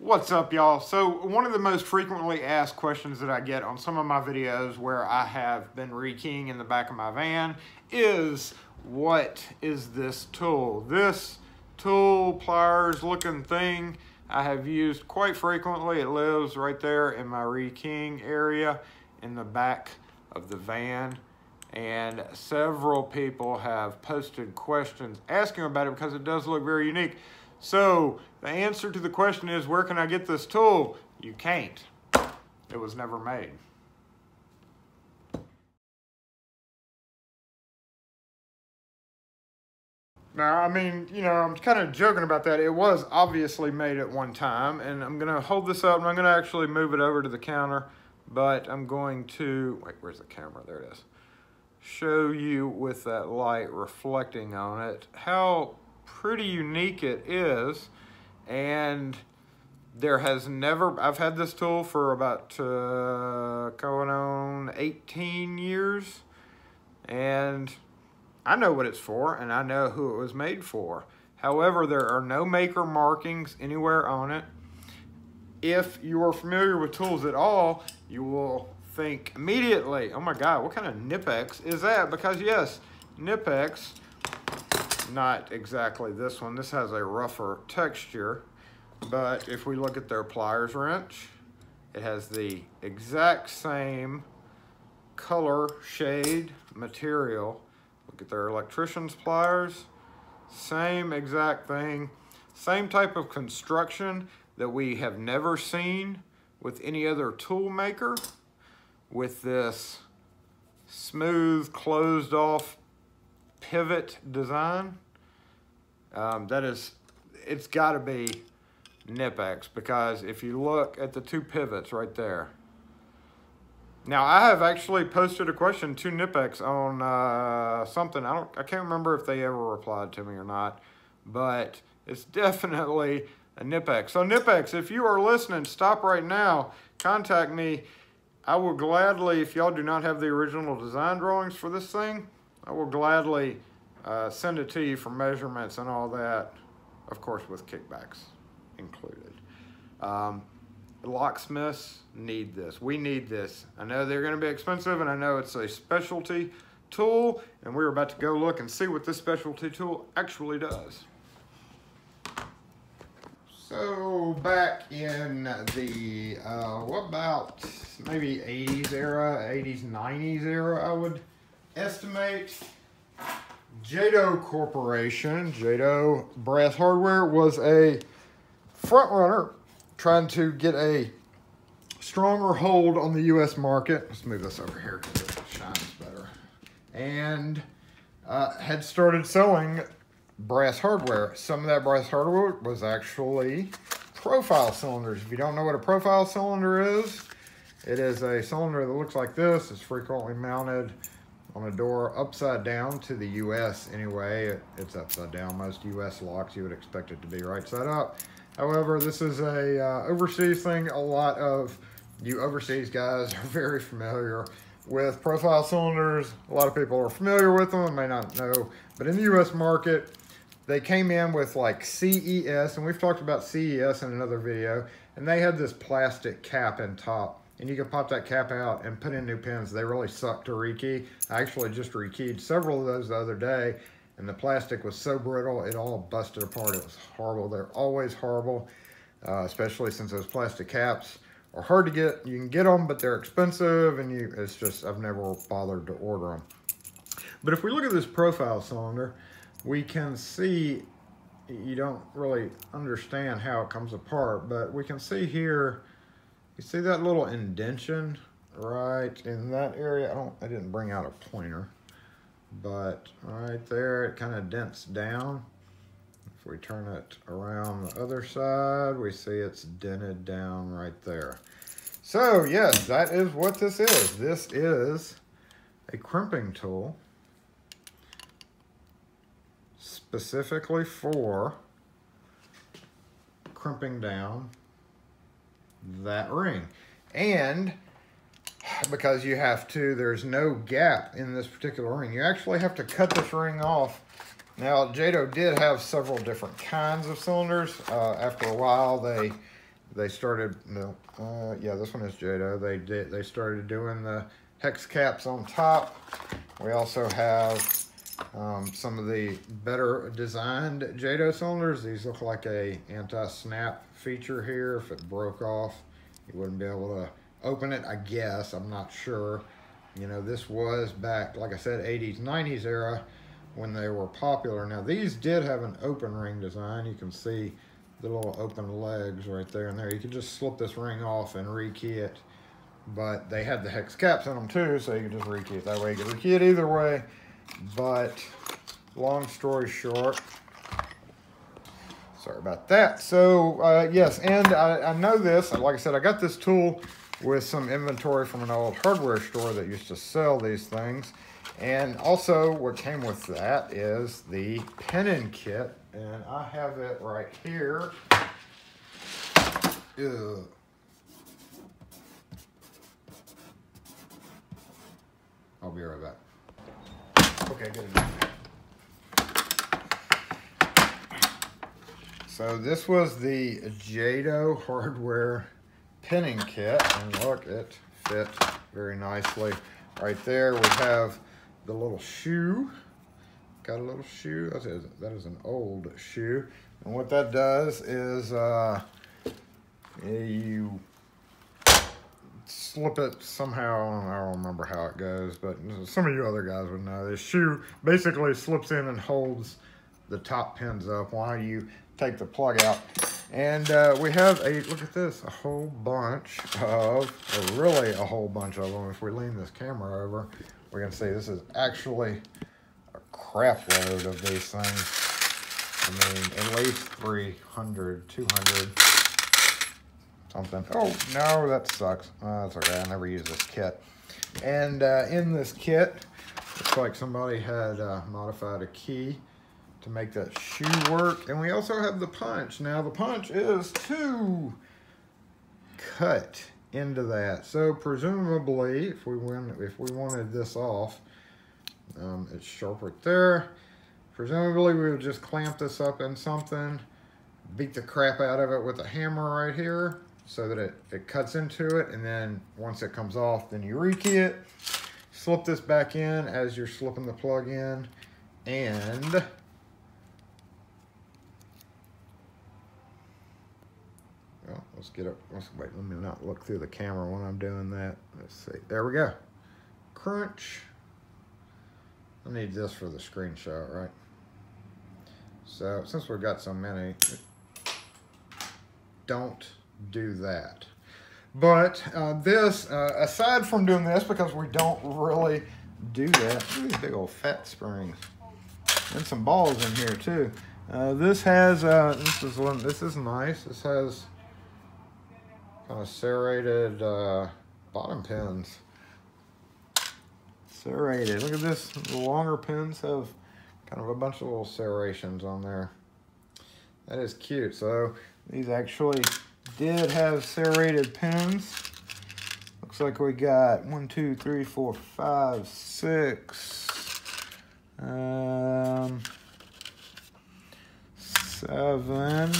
What's up, y'all? So one of the most frequently asked questions that I get on some of my videos where I have been rekeying in the back of my van is, what is this tool? This tool, pliers looking thing, I have used quite frequently. It lives right there in my rekeying area in the back of the van. And several people have posted questions asking about it because it does look very unique. So the answer to the question is, where can I get this tool? You can't. It was never made. Now, I mean, you know, I'm kind of joking about that. It was obviously made at one time, and I'm going to hold this up, and I'm going to actually move it over to the counter, but I'm going to, wait, where's the camera? There it is. Show you with that light reflecting on it how pretty unique it is. And there has never, I've had this tool for about going on 18 years, and I know what it's for, and I know who it was made for. However, there are no maker markings anywhere on it. If you are familiar with tools at all, you will think immediately, oh my God, what kind of Knipex is that? Because yes, Knipex, not exactly this one. This has a rougher texture, but if we look at their pliers wrench, it has the exact same color, shade, material. Look at their electrician's pliers, same exact thing, same type of construction that we have never seen with any other tool maker, with this smooth, closed off pivot design. It's got to be Knipex, because if you look at the two pivots right there. Now, I have actually posted a question to Knipex on something. I can't remember if they ever replied to me or not, but it's definitely a Knipex. So Knipex, if you are listening, stop right now, contact me. I will gladly, if y'all do not have the original design drawings for this thing, I will gladly send it to you for measurements and all that, of course with kickbacks included. Locksmiths need this. We need this. I know they're going to be expensive, and I know it's a specialty tool, and we're about to go look and see what this specialty tool actually does. So back in the, what about maybe 80s era, 80s, 90s era, I would estimate, Jado Corporation, Jado Brass Hardware, was a front runner trying to get a stronger hold on the U.S. market. Let's move this over here because it shines better. And had started selling brass hardware. Some of that brass hardware was actually profile cylinders. If you don't know what a profile cylinder is, it is a cylinder that looks like this. It's frequently mounted on a door upside down, to the US anyway. It's upside down. Most US locks, you would expect it to be right side up. However, this is a overseas thing. A lot of you overseas guys are very familiar with profile cylinders. A lot of people are familiar with them and may not know, but in the US market, they came in with like CES, and we've talked about CES in another video, and they had this plastic cap in top, and you can pop that cap out and put in new pins. They really suck to rekey. I actually just rekeyed several of those the other day, and the plastic was so brittle, it all busted apart. It was horrible. They're always horrible, especially since those plastic caps are hard to get. You can get them, but they're expensive, and it's just, I've never bothered to order them. But if we look at this profile cylinder, we can see, you don't really understand how it comes apart, but we can see here, you see that little indentation right in that area? I didn't bring out a pointer, but right there, it kind of dents down. If we turn it around the other side, we see it's dented down right there. So yes, that is what this is. This is a crimping tool, specifically for crimping down that ring. And because you have to, there's no gap in this particular ring. You actually have to cut this ring off. Now, Jado did have several different kinds of cylinders. After a while, they they started, yeah, this one is Jado. They started doing the hex caps on top. We also have some of the better designed Jado cylinders. These look like a anti-snap feature here. If it broke off, you wouldn't be able to open it, I guess. I'm not sure. You know, this was back, like I said, 80s, 90s era when they were popular. Now, these did have an open ring design. You can see the little open legs right there and there. You could just slip this ring off and rekey it. But they had the hex caps in them too, so you could just rekey it that way. You could rekey it either way. But long story short, sorry about that. So yes, and I know this, like I said, I got this tool with some inventory from an old hardware store that used to sell these things. And also what came with that is the pinning kit, and I have it right here. Ugh. I'll be right back. Okay, good enough. So this was the Jado hardware pinning kit, and look, it fit very nicely. Right there we have the little shoe. Got a little shoe. That is an old shoe. And what that does is you slip it somehow. I don't remember how it goes, but some of you other guys would know. This shoe basically slips in and holds the top pins up while you take the plug out. And we have look at this, a whole bunch of, or really a whole bunch of them. If we lean this camera over, we're gonna see this is actually a crap load of these things. I mean, at least 300, 200, something. Oh, no, that sucks. That's okay, I never use this kit. And in this kit, looks like somebody had modified a key to make that shoe work. And we also have the punch. Now the punch is to cut into that. So presumably, if we wanted this off, it's sharp right there. Presumably we would just clamp this up in something, beat the crap out of it with a hammer right here so that it cuts into it, and then once it comes off, then you rekey it, slip this back in as you're slipping the plug in, and well, let's get up. Wait, let me not look through the camera when I'm doing that. Let's see. There we go. Crunch. I need this for the screenshot, right? So since we've got so many, don't do that. But this, aside from doing this, because we don't really do that, look at these big old fat springs. And some balls in here too. This has, this is nice. This has kind of serrated bottom pins. Serrated. Look at this. The longer pins have kind of a bunch of little serrations on there. That is cute. So these actually did have serrated pins. Looks like we got 1, 2, 3, 4, 5, 6, 7,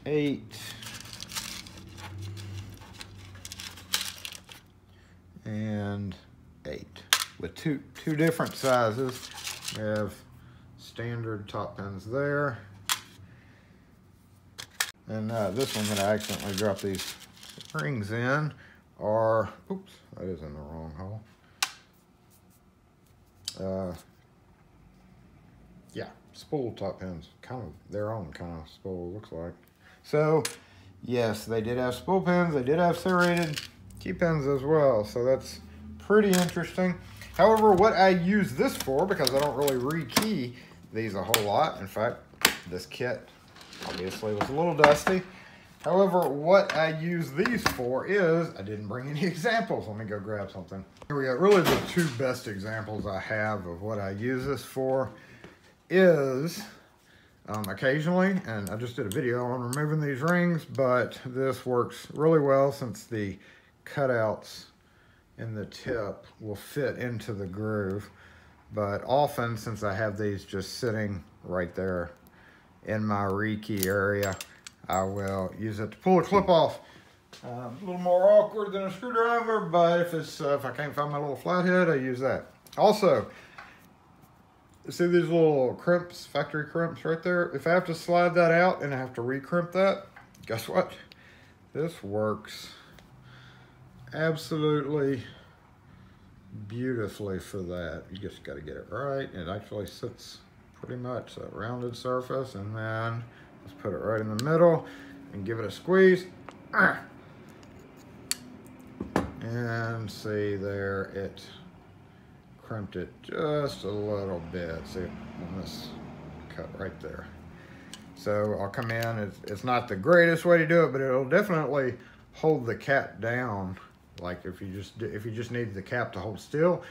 8, and 8 with two different sizes. We have standard top pins there, and this one's gonna accidentally drop these rings in, or oops, that is in the wrong hole. Yeah, spool top pins, kind of their own kind of spool, looks like. So yes, they did have spool pins, they did have serrated key pins as well, so that's pretty interesting. However, what I use this for, because I don't really rekey these a whole lot, in fact, this kit obviously was a little dusty. However, what I use these for is, I didn't bring any examples. Let me go grab something. Here we go. Really the two best examples I have of what I use this for is occasionally, and I just did a video on removing these rings, but this works really well since the cutouts in the tip will fit into the groove. But often, since I have these just sitting right there in my rekey area, I will use it to pull the clip off. A little more awkward than a screwdriver, but if I can't find my little flathead, I use that. Also, see these little crimps, factory crimps right there? If I have to slide that out and I have to recrimp that, guess what? This works absolutely beautifully for that. You just got to get it right. It actually sits pretty much a rounded surface, and then let's put it right in the middle and give it a squeeze. And see there, it crimped it just a little bit. See on this cut right there. So I'll come in. It's not the greatest way to do it, but it'll definitely hold the cap down. Like if you just need the cap to hold still,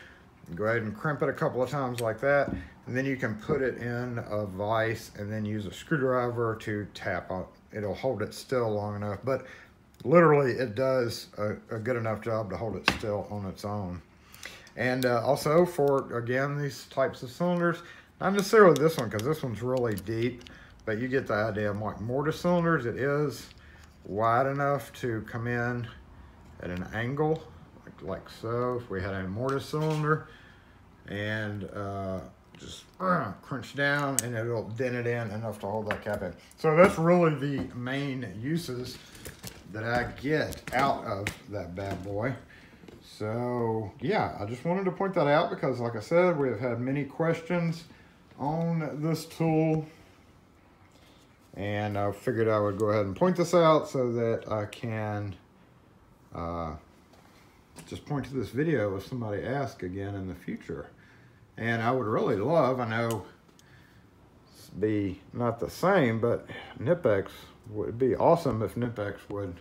go ahead and crimp it a couple of times like that, and then you can put it in a vise and then use a screwdriver to tap on. It'll hold it still long enough, but literally it does a good enough job to hold it still on its own. And also for, again, these types of cylinders, not necessarily this one because this one's really deep, but you get the idea. Like mortise cylinders, it is wide enough to come in at an angle like so. If we had a mortise cylinder and just crunch down, and it'll dent it in enough to hold that cap in. So that's really the main uses that I get out of that bad boy. So yeah, I just wanted to point that out because, like I said, we have had many questions on this tool, and I figured I would go ahead and point this out so that I can just point to this video if somebody asks again in the future. And I would really love, I know it's be not the same, but Knipex would be awesome if Knipex would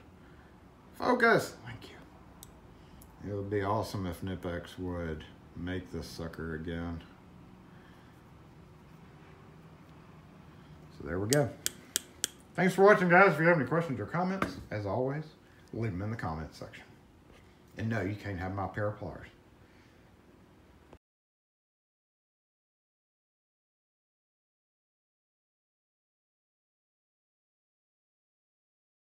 focus. Thank you. It would be awesome if Knipex would make this sucker again. So there we go. Thanks for watching, guys. If you have any questions or comments, as always, leave them in the comments section. And no, you can't have my pair of pliers.